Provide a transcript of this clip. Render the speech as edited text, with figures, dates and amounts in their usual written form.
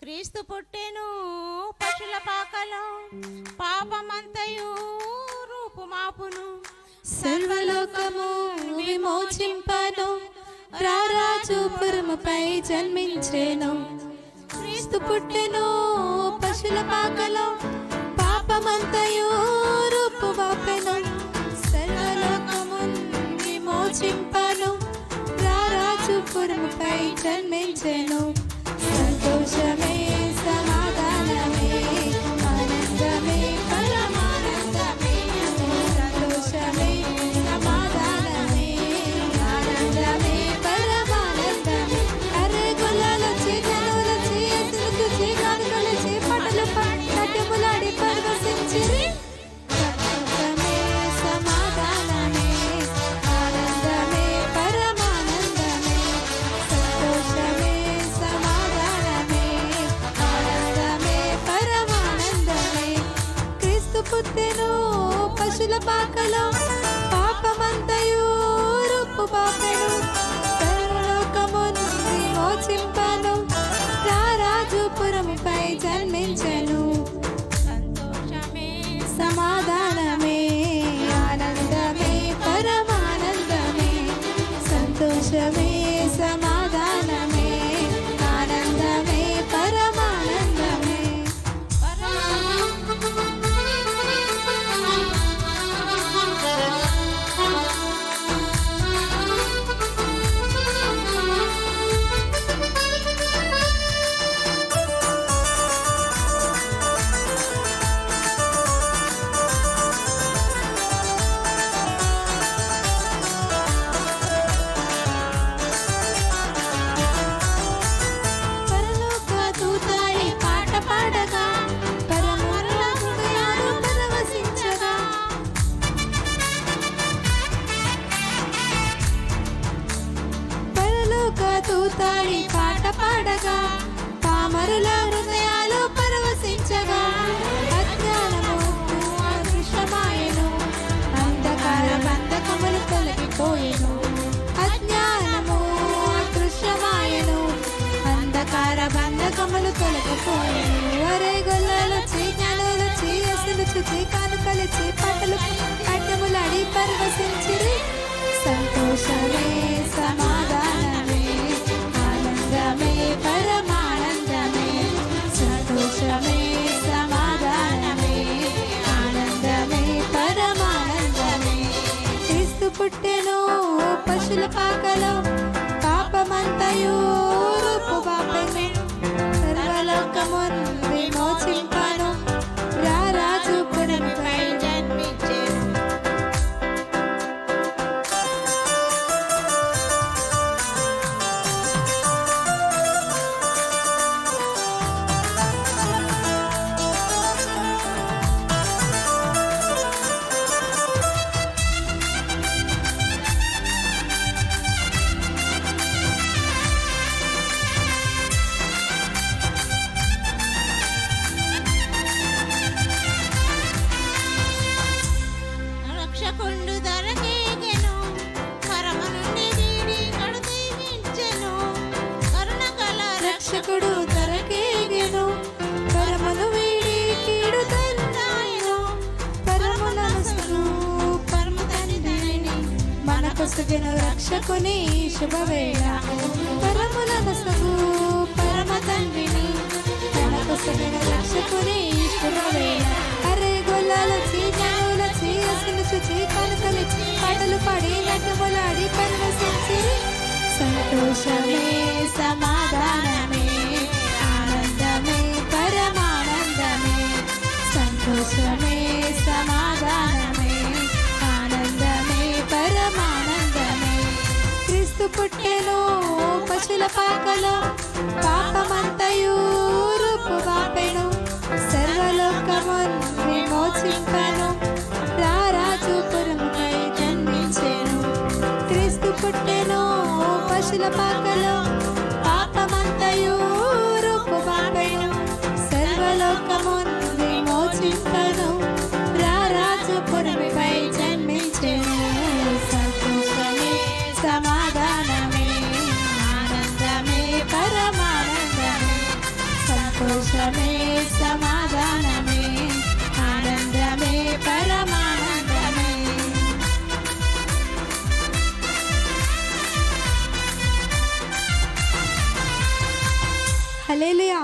క్రీస్తు పుట్టెను పశుల పాకలో, పాపమంతయు రూపుమాపును, సర్వలోకము విమోచింపను, రారాజు పురముపై జన్మించెను. క్రీస్తు పుట్టెను పశుల పాకలో, పాపమంతయు రూపుమాపెను, సర్వలోకము విమోచింపను, రారాజు పురముపై జన్మించెను. సంతోషమే సమాధానమే ఆనందమే పరమానందమే, సంతోషమే సమాధానమే ఆనందమే పరమానందమే. అరే గొల్లలొచ్చి జనులొచ్చి యేసునుకొచ్చి గానుగలొచ్చి పాటలు పాడి నాట్యములాడి పరవశించిరి. సంతోషమే సమాధానమే ఆనందమే పరమానందమే, సంతోషమే సమాధానమే ఆనందమే పరమానందమే. క్రీస్తు పుట్టెను పశుల పాకలో, పాపమంతయు రూపుమాపెను, సర్వలోకమును విమోచింపను, రారాజు పురముపై జన్మించెను. సంతోషమే సమాధానమే ఆనందమే పరమానందమే, సంతోషమే సమాధానమే ఆనందమే పరమానందమే. పరలోక దూతాయి పాట పాడగా, పరమోన్నత హృదయాలు పరవశించగా, పరలోక దూతాయి పాట పాడగా, పామరుల హృదయాలు పరవశించగా, అజ్ఞానము అదృశ్యమాయెను, అంధకార బంధకములు తొలగిపోయెను. అజ్ఞానము అదృశ్యమాయెను, అంధకార బంధకములు తొలగిపోయెను. అరే గొల్లలొచ్చి జ్ఞానులొచ్చి యేసును చూచి కానుకలిచ్చి పాటలు నాట్యములాడి పరవశించిరి. సంతోషమే సమాధానమే ఆనందమే పరమానందమే, సంతోషమే సమాధానమే ఆనందమే పరమానందమే. క్రీస్తు పుట్టెను పశుల పాకలో, పాపమంతయు రూపుమాపెను, సర్వలోకమును విమోచింపను, రారాజు పురముపై జన్మించెను. రక్షకుండు ధరకేగెను, పరమ నుండి వీడి కడుతీగించెను, కరుణ గల రక్షకుడు ధరకేగెను, పరమును వీడి కీడు తందాయెను, పరముననసును పరమ తండ్రిని మనకొసగెను రక్షకుని శుభవేళ. పరముననసును పరమ తండ్రిని మనకొసగెను రక్షకుని శుభవేళ. అరే గొల్లలొచ్చి జ్ఞానులొచ్చి యేసును చూచి కానుకలిచ్చి పాటలు పాడి నాట్యములాడి పరవశించిరి. సంతోషమే సమాధానమే ఆనందమే పరమానందమే, సంతోషమే సమాధానమే ఆనందమే పరమానందమే. క్రీస్తు పుట్టెను పశుల పాకలో, పాపమంతయు రూపుమాపెను, సర్వలోకమును విమోచింపను, రారాజు పురముపై జన్మించెను. క్రీస్తు పుట్టెను పశుల పాకలో, పాపమంతయు రూపుమాపెను, సర్వలోకమును విమోచింపను, రారాజు పురముపై జన్మించెను. సంతోషమే సమాధానమే ఆనందమే పరమానందమే, సమాధానమే, ఆనందమే పరమానందమే. హల్లెలూయా.